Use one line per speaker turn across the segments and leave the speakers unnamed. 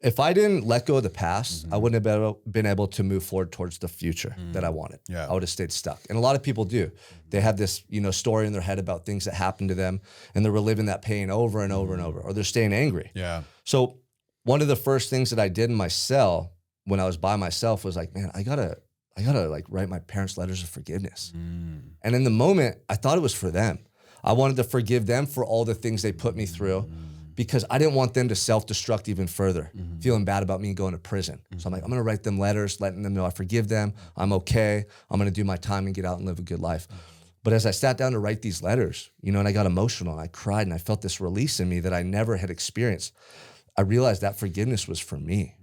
If I didn't let go of the past,
Mm-hmm.
I wouldn't have been able to move forward towards the future that I wanted.
Yeah.
I would have stayed stuck. And a lot of people do. They have this, story in their head about things that happened to them, and they're reliving that pain over and over and over, or they're staying angry.
Yeah.
So one of the first things that I did in my cell when I was by myself was like, man, I gotta like write my parents letters of forgiveness. And in the moment, I thought it was for them. I wanted to forgive them for all the things they put me through, because I didn't want them to self-destruct even further, feeling bad about me going to prison. So I'm like, I'm gonna write them letters, letting them know I forgive them, I'm okay, I'm gonna do my time and get out and live a good life. But as I sat down to write these letters, and I got emotional and I cried and I felt this release in me that I never had experienced, I realized that forgiveness was for me.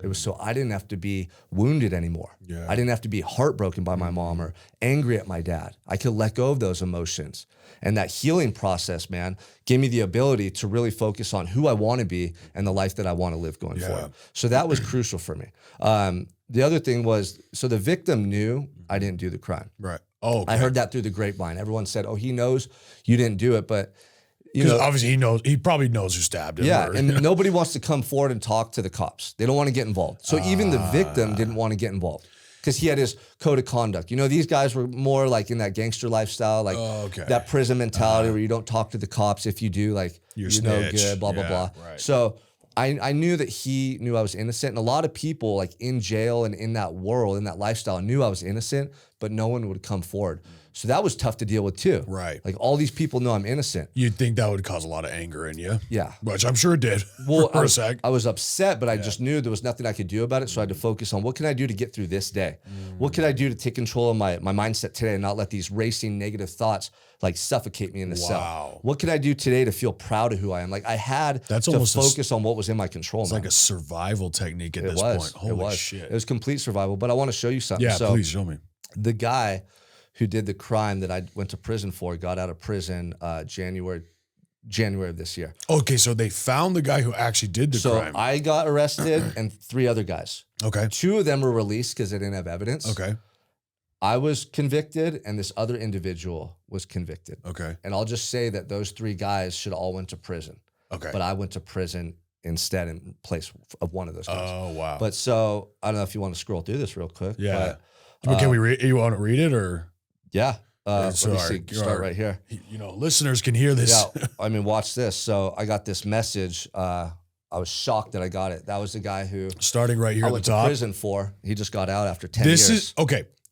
It was so I didn't have to be wounded anymore.
Yeah.
I didn't have to be heartbroken by my mom or angry at my dad. I could let go of those emotions. And that healing process, man, gave me the ability to really focus on who I want to be and the life that I want to live going forward. So that was crucial for me. The other thing was, so the victim knew I didn't do the crime.
Right. Oh, okay.
I heard that through the grapevine. Everyone said, oh, he knows you didn't do it, but
Because obviously he probably knows who stabbed him.
yeah, and nobody wants to come forward and talk to the cops. They don't want to get involved. So even the victim didn't want to get involved because he had his code of conduct. These guys were more like in that gangster lifestyle, like that prison mentality where you don't talk to the cops. If you do, like you're no good, blah, blah, blah.
Right.
So I knew that he knew I was innocent. And a lot of people like in jail and in that world, in that lifestyle, knew I was innocent, but no one would come forward. So that was tough to deal with too.
Right.
Like all these people know I'm innocent.
You'd think that would cause a lot of anger in you.
Yeah.
Which I'm sure it did for a sec.
I was upset, but I just knew there was nothing I could do about it. So I had to focus on what can I do to get through this day? What can I do to take control of my mindset today and not let these racing negative thoughts like suffocate me in the cell? What can I do today to feel proud of who I am? Like I had to focus on what was in my control.
It's like a survival technique at this point. Holy shit.
It was complete survival, but I want to show you something.
Yeah, please show me.
The guy who did the crime that I went to prison for got out of prison January of this year.
Okay, so they found the guy who actually did the crime.
So I got arrested and 3 other guys.
Okay.
2 of them were released because they didn't have evidence.
Okay.
I was convicted and this other individual was convicted.
Okay.
And I'll just say that those 3 guys should all went to prison.
Okay.
But I went to prison instead in place of one of those guys.
Oh, wow.
But so I don't know if you want to scroll through this real quick.
Yeah. But can we read? You want to read it or?
Yeah. Let me see. Start right here.
Listeners can hear this.
Yeah. I mean, watch this. So I got this message. I was shocked that I got it. That was the guy who
starting right here
I
at the
went
top.
to prison for. He just got out after 10 years.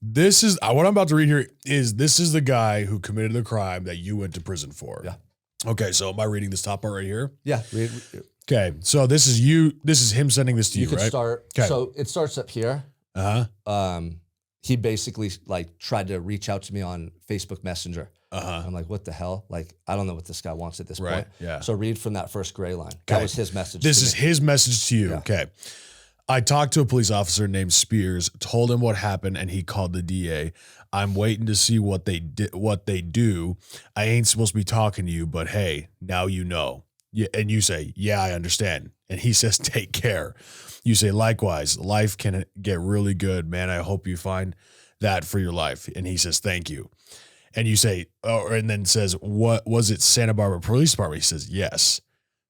This is what I'm about to read here. This is the guy who committed the crime that you went to prison for.
Yeah.
Okay. So am I reading this top part right here?
Yeah.
Okay. So this is you. This is him sending this to you,
could
right?
Start.
Okay.
So it starts up here. He basically like tried to reach out to me on Facebook Messenger. I'm like, what the hell? Like, I don't know what this guy wants at this point.
Yeah.
So read from that first gray line. That was his message.
This is his message to you.
Yeah.
Okay. I talked to a police officer named Spears, told him what happened, and he called the DA. I'm waiting to see what they do. I ain't supposed to be talking to you, but hey, now you know. Yeah, and you say, yeah, I understand. And he says, take care. You say, likewise, life can get really good, man. I hope you find that for your life. And he says, thank you. And you say, and then says, what was it, Santa Barbara Police Department? He says, yes.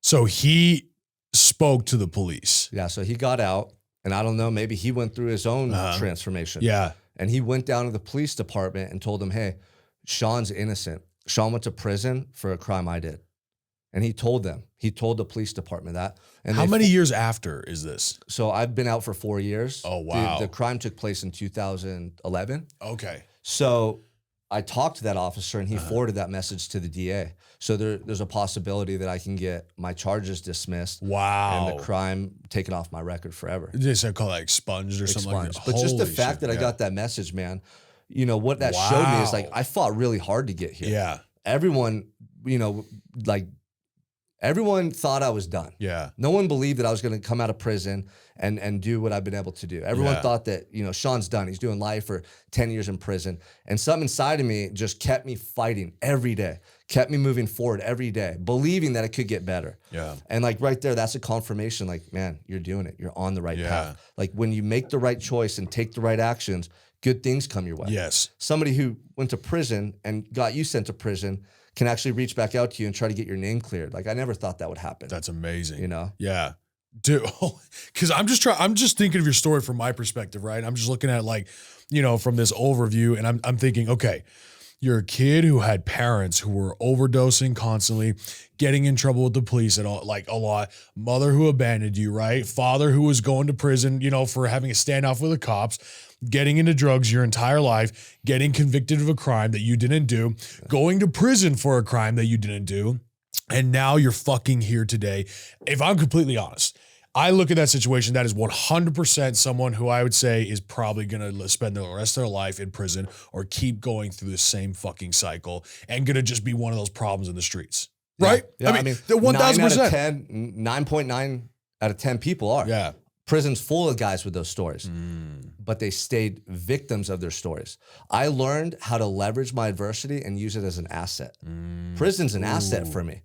So he spoke to the police.
Yeah. So he got out, and I don't know, maybe he went through his own transformation.
Yeah.
And he went down to the police department and told them, hey, Sean's innocent. Sean went to prison for a crime I did. And he told the police department that. And
how many years after is this?
So I've been out for 4 years.
Oh, wow.
The crime took place in 2011.
Okay.
So I talked to that officer and he forwarded that message to the DA. So there's a possibility that I can get my charges dismissed.
Wow.
And the crime taken off my record forever.
They said call that expunged or something like that.
But just the fact that I got that message, man, what that showed me is like, I fought really hard to get here.
Yeah.
Everyone, everyone thought I was done.
Yeah.
No one believed that I was going to come out of prison and do what I've been able to do. Everyone thought that, Sean's done. He's doing life for 10 years in prison. And something inside of me just kept me fighting every day, kept me moving forward every day, believing that it could get better.
Yeah.
And like right there, that's a confirmation. Like, man, you're doing it. You're on the right path. Like when you make the right choice and take the right actions, good things come your way.
Yes.
Somebody who went to prison and got you sent to prison can actually reach back out to you and try to get your name cleared. Like I never thought that would happen.
That's amazing.
You know?
Yeah. Dude, because I'm just thinking of your story from my perspective, right? I'm just looking at like, from this overview, and I'm thinking, okay, you're a kid who had parents who were overdosing constantly, getting in trouble with the police and all, like a lot. Mother who abandoned you, right? Father who was going to prison, for having a standoff with the cops, getting into drugs your entire life, getting convicted of a crime that you didn't do, going to prison for a crime that you didn't do. And now you're fucking here today. If I'm completely honest, I look at that situation, that is 100% someone who I would say is probably going to spend the rest of their life in prison or keep going through the same fucking cycle and going to just be one of those problems in the streets. Right?
Yeah,
I mean, the 1,000%.
9.9 out of 10 people are.
Yeah.
Prison's full of guys with those stories, but they stayed victims of their stories. I learned how to leverage my adversity and use it as an asset. Prison's an asset for me.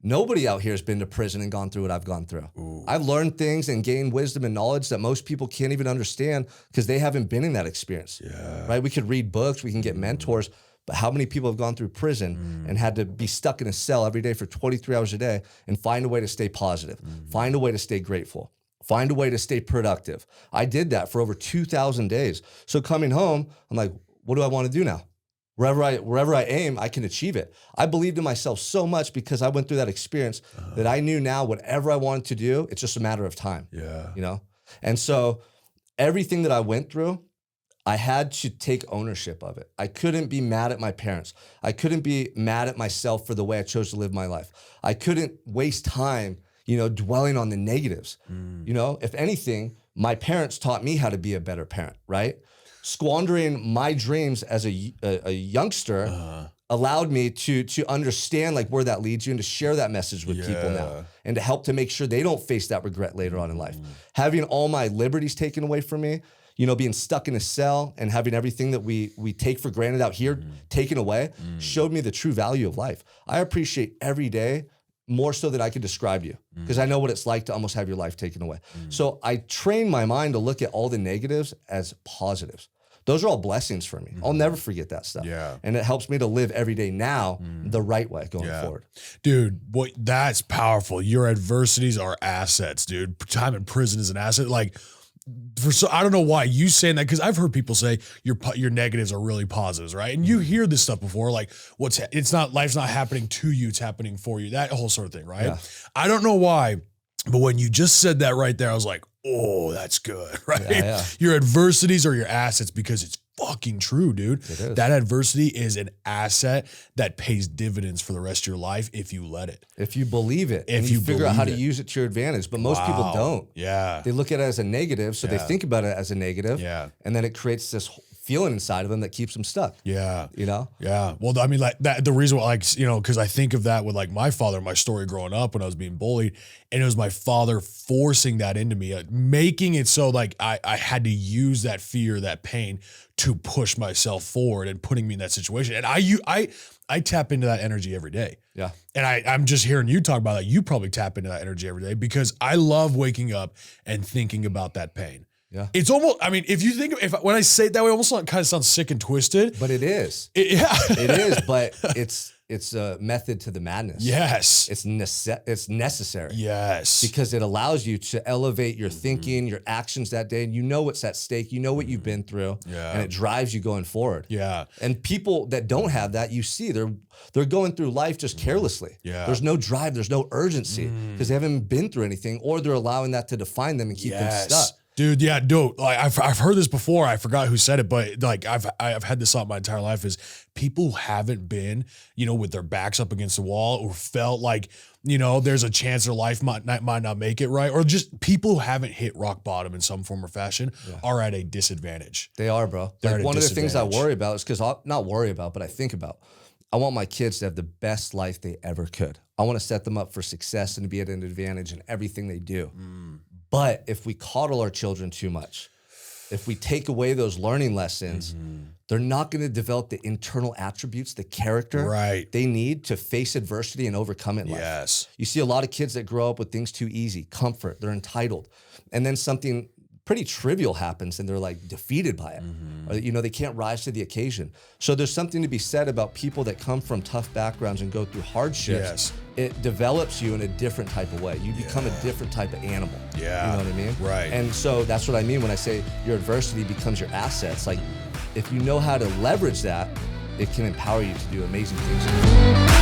Nobody out here has been to prison and gone through what I've gone through. I've learned things and gained wisdom and knowledge that most people can't even understand because they haven't been in that experience. Yeah. Right? We could read books, we can get mentors, but how many people have gone through prison and had to be stuck in a cell every day for 23 hours a day and find a way to stay positive, find a way to stay grateful, find a way to stay productive. I did that for over 2,000 days. So coming home, I'm like, what do I want to do now? Wherever I aim, I can achieve it. I believed in myself so much because I went through that experience that I knew now whatever I wanted to do, it's just a matter of time. Yeah. And so everything that I went through, I had to take ownership of it. I couldn't be mad at my parents. I couldn't be mad at myself for the way I chose to live my life. I couldn't waste time, dwelling on the negatives. If anything, my parents taught me how to be a better parent, right? Squandering my dreams as a youngster allowed me to understand like where that leads you and to share that message with people now and to help to make sure they don't face that regret later on in life. Having all my liberties taken away from me, being stuck in a cell and having everything that we take for granted out here taken away showed me the true value of life. I appreciate every day more so than I could describe you because I know what it's like to almost have your life taken away. So I train my mind to look at all the negatives as positives. Those are all blessings for me. I'll never forget that stuff. Yeah. And it helps me to live every day now the right way going forward.
Dude, that's powerful. Your adversities are assets, dude. Time in prison is an asset. Like, I don't know why you saying that, because I've heard people say your negatives are really positives, right? And you hear this stuff before, like life's not happening to you, it's happening for you. That whole sort of thing, right? Yeah. I don't know why, but when you just said that right there, I was like, oh, that's good, right? Yeah. Your adversities are your assets because it's fucking true, dude. It is. That adversity is an asset that pays dividends for the rest of your life if you let it.
If you believe it. If you figure out how to use it to your advantage. But most people don't. Yeah. They look at it as a negative, so they think about it as a negative. Yeah. And then it creates this feeling inside of them that keeps them stuck. Yeah. Yeah. Well,
I mean, like that, the reason why, because I think of that with like my father, my story growing up when I was being bullied, and it was my father forcing that into me, making it so like I had to use that fear, that pain to push myself forward and putting me in that situation. And I tap into that energy every day. Yeah. And I'm just hearing you talk about that. You probably tap into that energy every day because I love waking up and thinking about that pain. Yeah. It's almost, I mean, if you think, when I say it that way, it almost kind of sounds sick and twisted.
But it is. It is, but it's a method to the madness.
Yes.
It's necessary.
Yes.
Because it allows you to elevate your thinking, your actions that day, and you know what's at stake, you know what you've been through, and it drives you going forward. Yeah. And people that don't have that, you see, they're going through life just carelessly. Yeah. There's no drive, there's no urgency because they haven't been through anything, or they're allowing that to define them and keep them stuck.
Dude, yeah, dude. Like I've heard this before. I forgot who said it, but like I've had this thought my entire life is people who haven't been, with their backs up against the wall or felt like, there's a chance their life might not make it right, or just people who haven't hit rock bottom in some form or fashion are at a disadvantage.
They are, bro. Like one of the things I worry about is not worry about, but I think about. I want my kids to have the best life they ever could. I want to set them up for success and to be at an advantage in everything they do. But if we coddle our children too much, if we take away those learning lessons, they're not going to develop the internal attributes, the character they need to face adversity and overcome it in life. Yes. You see a lot of kids that grow up with things too easy, comfort, they're entitled. And then something pretty trivial happens and they're like defeated by it. Or, you know, they can't rise to the occasion. So there's something to be said about people that come from tough backgrounds and go through hardships.
Yes.
It develops you in a different type of way. You become a different type of animal.
Yeah.
You know what I mean?
Right.
And so that's what I mean when I say your adversity becomes your assets. Like if you know how to leverage that, it can empower you to do amazing things.